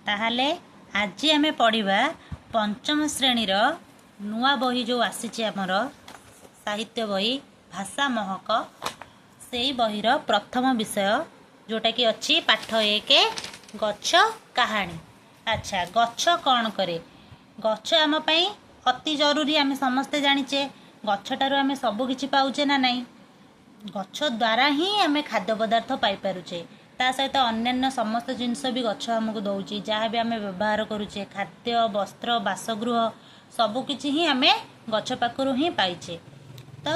ताहले आज आमे पढ़िबा पंचम श्रेणीर नुआ बही जो आसीची आमर साहित्य बही भाषा महक से बहीर प्रथम विषय जोटा कि अच्छी पाठ 1 गच्छ कहानी। अच्छा गच्छ कौन करे? गच्छ आम पई अति जरूरी आम समस्ते जानिचे। गच्छटारू आम सब किछि पाउचे ना नहीं। गच्छ द्वारा ही आम खाद्य पदार्थ पाई पारुचे। ता सहित अन्यान्य समस्त जिनस भी गच्छ आमको दौची जहाँ भी आम व्यवहार करुचे खाद्य वस्त्र बासगृह सबकि ही आम गच्छ पाखु ही पाइचे। तो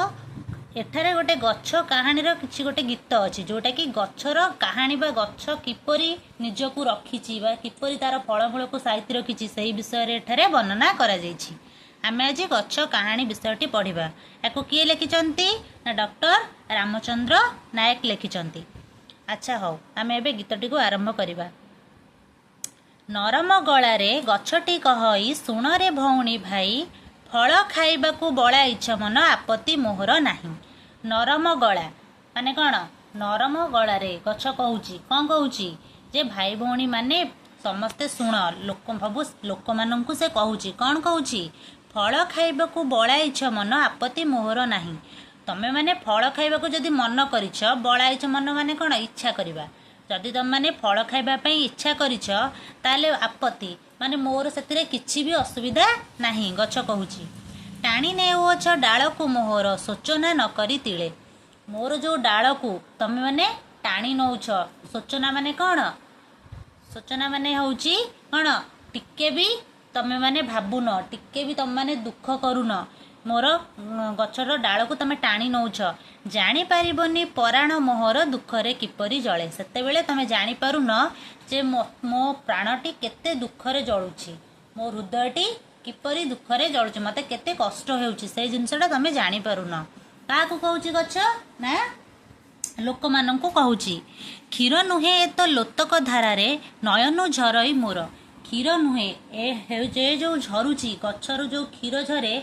एठारे गोटे गच्छ कहानी किसी गोटे गीत अच्छी जोटा कि गच्छर कहानी बा गच्छ किपरि निजकू रखिछि बा किपरि तार फलमूल को साइति रखिछि से विषय एठारे वर्णना करा जाइछि। आमे आज गच्छ कहानी विषयटी पढ़िबा। याको किए लिखिचंती ना डॉक्टर रामचंद्र नायक लिखिचंती। अच्छा हौ आमे एबे गीतटी को आरंभ करिबा। नरम गलारे गच्छटी कहई सुण रे भौणी भाई फल खाइबाकू बड़ा इच्छा मन आपत्ति मोहर नाही। नरम गला माने कौन? नरम गलारे गच्छ कहूची कौन कहूची जे भाई भौणी माने समस्ते शुण लोक सब लोक माननकू से कहूची कौन कहूची फल खाइबाकू बड़ा इच्छा मन आपत्ति मोहर नाही। तमे माने फल खाइबाकू जदि मन करिछ बड़ा इच्छा मन माने कौन इच्छा करिबा। जदि तुम माने फल खाइबा पई इच्छा करिछ ताले आपत्ति माने मोर सेतिरे किछि भी असुविधा नाही। गच्छ कहूची टाणी नेउछ डालकू मोहर सोचना न करी तिले। मोर जो डालकू तमे माने टाणी नौछ सोचना माने कौन? सोचना माने होउची कौन टिके भी तमे माने भाबुन टिके भी तमे माने दुख करुन मोर गच्छर डाल को तमे टाणी नौछ जानी पारिबनी पराण मोहर दुखरे किपरि जळे। सेते बेले तमे जानी पारुन जे मो प्राणटी केते दुखरे जळुची मो हृदयटी किपरि दुखरे जळुची मते केते कष्ट हेउची से जिंसटा तमे जानी पारुन। काकू कहूची गच्छ ना लोक माननकू कहूची क्षीर नुहे ए तो लोतक धारारे नयनु झरई मोर। क्षीर नुहे ए हेउचे जो झरुची गच्छर जो क्षीर झरे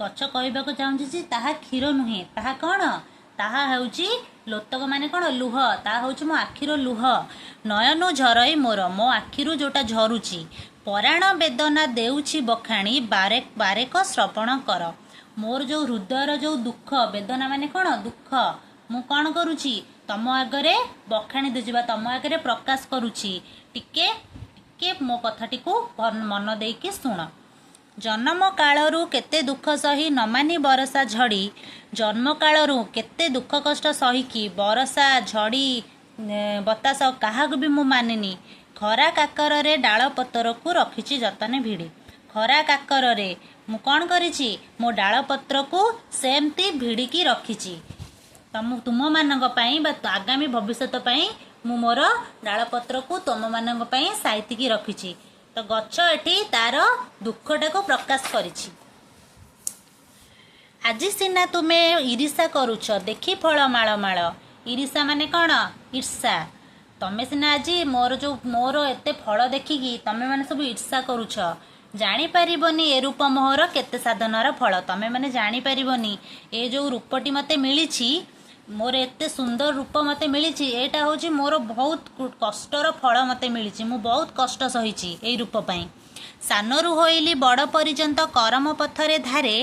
गच्छ कहबाक चाहूँ ताहा क्षीर नुहे ताहा कौन? ताहा हेउची लोतक माने कौन लुह ताहा होउची मो आखिर लुह। नयनु झरई मोर मो आखिरु जोटा झरुची पराण वेदना देउची बखाणी बारेक बारेक श्रवण कर। मोर जो हृदयर जो दुख वेदना माने कौन दुख मु कौन करुची तम आगरे बखाणी देजिबा तम आगरे प्रकाश करुची टिके टिके मो कथाटी को मन देकी सुण। जन्म कालरू केते दुख सही न मानी बरसा झड़ी। जन्म कालरू केते दुख कष्ट सही कि बरसा झड़ी बतास काहाक भी मु मानिनी। खरा काकर रे डाल पतर को रखिछि जतने भिड़ी। खरा काकर रे मु कौन करिछि मो डाल पत्र को सेमती भिड़िकी रखिछि तुम मानक पई बा आगामी भविष्यत पई मु मोर डाल पत्र को तुम मानक पई साइतिकी रखिछि। तो गच्छ एठी तार दुखटा को प्रकाश करिछि। आज सिना तुमे ईर्षा करुछ देखी फल माळ माळ। ईर्षा माने कौन? ईर्षा तमे सिना आज मोर एते फल देखिकी तमे माने सब ईर्षा करुछ। जानी पारिबनी ए रूप मोहर केते साधनार फल। तमे माने जानी पारिबनी ए जो रूपटी मते मिलिछि मोर एते सुंदर रूप मते मिलिछि एटा होछि मोर बहुत कष्टर फल मते मिलिछि मु बहुत कष्ट सहिछि ए रूप पई। सानरू होइली बड़ पर्यंत करम पथरे धारे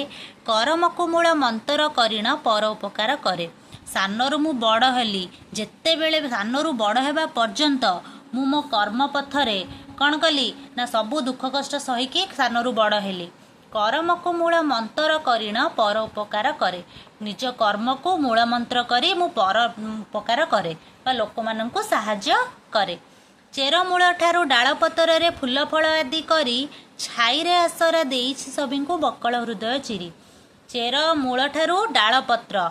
करम को मूल मंत्र करिण पर उपकार करे। सानरू मु बड़ हेली जेते बेले सानरू बड़ हेबा पर्यंत मु मो कर्म पथरे कौन कली ना सबू दुख कष्ट सहिकी सानरू बड़ हेली। कर्म को मूल मंत्र करिण पर उपकार करे। निज कर्म को मूल मंत्र करी मु पर उपकार करे बा लोक माननकू साहाय्य करे। चेर मूल ठारू डाल पतर रे फूल फल आदि करी छाई रे आसरा देइछि सबिंकू बकल हृदय चिरी। चेर मूल ठारू डाल पत्र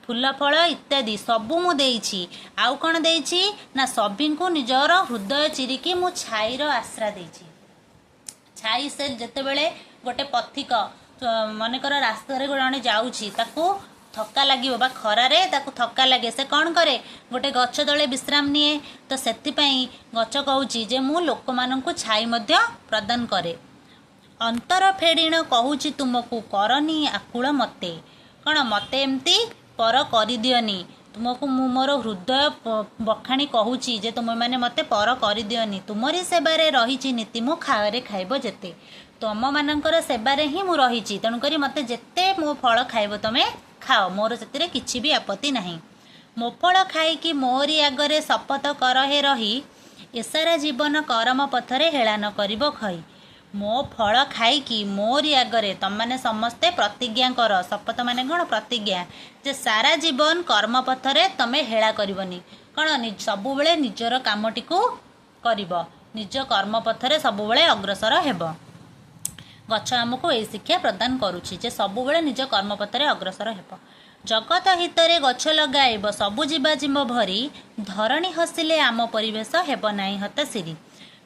फूल फल इत्यादि सबू मु देइछि आउ कौन देइछि ना सबिंकू निजर हृदय चिरिकी मु छाई रो आश्रा देइछि। छाई से जेते बेले गोटे पथिक मनकर रास्ता रे जଣେ जाउछि ताकू थक्का लागिबो बा खरारे ताकू थक्का लागे से कौन करे गोटे गच्छ तळे विश्राम निए। तो सेति पई गच्छ कहूछि जे मु लोक माननकू छाई मध्य प्रदान करे। अंतर फेड़ीण कहूछि तुमको करनी आकुल मते कौन मते एमती पर करी दियनी तुमको मु मोर हृदय बखाणी कहूची जे तुम मैंने मते पर कर दियनी तुमरी सेबारे रही नीति मो खावे खाइब जेते तुम मानकर सेबारे ही मु रही तेणुक मते जेते मो फल खाइब तुमे खाओ मोर से किछि भी आपत्ति नहीं मो फल खाई मोरी आगरे शपथ कर हे रही एसारा जीवन कर्म पथरे हेला न करिब खई मो फल खाई मोरी आगरे तुम मैंने समस्ते प्रतिज्ञा कर शपथ माने कौन प्रतिज्ञा जे सारा जीवन कर्म पथरे तमे हेला करबनी कौन सबु बेले निजर कामटी को करिब निज कर्म पथरे सबु बेले अग्रसर हेब गछ आमको ए शिक्षा प्रदान करुछि जे सबु बेले निज कर्म पथरे अग्रसर हेब जगत हितरे गछ लगाइब सबु जीवा जीव भरी धरणी हसिले आम परिवेश हेब नाही हतासिरी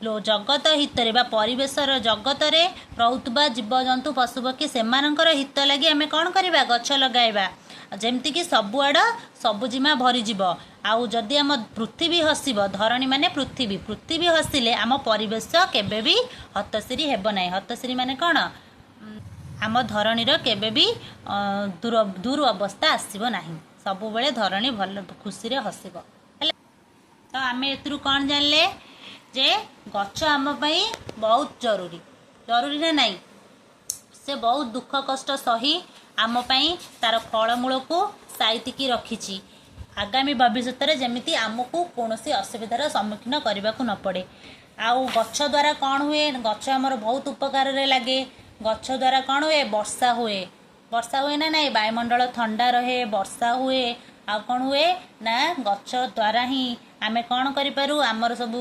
लो जगत हितरे बा परिवेशर जगत रे रहुतबा जीवजंतु पशुपक्षी सेमानकर हित लगी आमे कौन करिबा गछ लगाइबा जेमती कि सबुआड़ सबुजिमा भरीजिब आउ जदि आम पृथ्वी हसिब धरणी माने पृथ्वी हसिले आम परिवेश केबे भी हतश्री हेब नाही हतश्री माने कौन आम धरणीर केबे भी दूर अवस्था आसीब नाही सबु बेले धरणी भल खुशी रे हसिब तो आमे एतरु कौन जानले जे गछ आम पई बहुत जरूरी ना नहीं से बहुत दुख कष्ट सही आम पई तार फलमूल को साइतिकी रखिछि आगामी भविष्य में जमिति आमको कौनसी असुविधार सम्मुखीन करने को न पड़े आउ गछ द्वारा कौन हुए गछ आमर बहुत उपकार रे लगे गछ द्वारा कौन हुए वर्षा हुए ना नहीं वायुमंडल ठंडा रहे वर्षा हुए आ कौन हुए ना गछ द्वारा ही आमे कौन करूँ आमर सब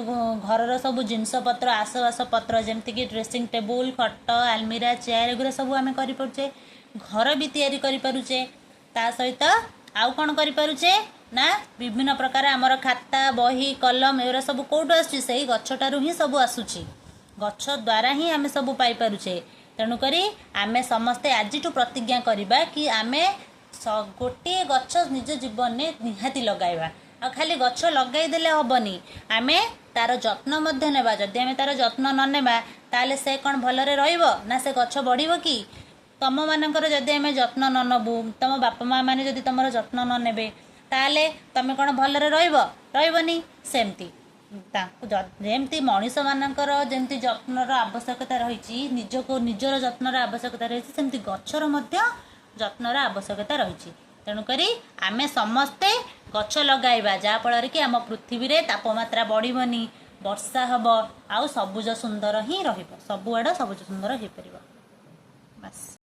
घर सब जिनस पत्र आसबास पत्र जमती ड्रेसिंग टेबुल खट आलमीरा चेयर एगुरा सब आम करें घर भी तैयारी करें ता सहित आउ कौन करें ना विभिन्न प्रकार आमर खाता बही कलम एगुरा सब कौटू आसुची गछटारू ही सब आसूची गछ द्वारा ही आमे सब पाइपे तेणुक आमे समस्ते आज प्रतिज्ञा करवा कि आमे गोटे गछ निज जीवन में निहाती लगाइबा आ खाली गछ लगेदेले हेबनी आमे तार जत्न मध्य नेबा जदि आमे तार जत्न न नेबा ताले से कौन भलरे रहिबो ना से गछ बढ़िबो कि तम मानकर जदि आमे जत्न न नबु तम बापा माँ माने जदि तमर जत्न न नेबे ताले तमे कौन भलरे रहिबनी सेमती जेमती मनीष मानकर जेमती जत्नर आवश्यकता रही निजर जत्नर आवश्यकता रही सेमती गछर मध्य जत्नर आवश्यकता रही तेणुकरी आमे समस्ते गछ लगाइबा जहाँफल कि आम पृथ्वी रे तापमात्रा बढ़िबनी वर्षा हब आउ सबुज सुंदर ही रहिबो सबुआड़ सबुज सुंदर हो पार बस।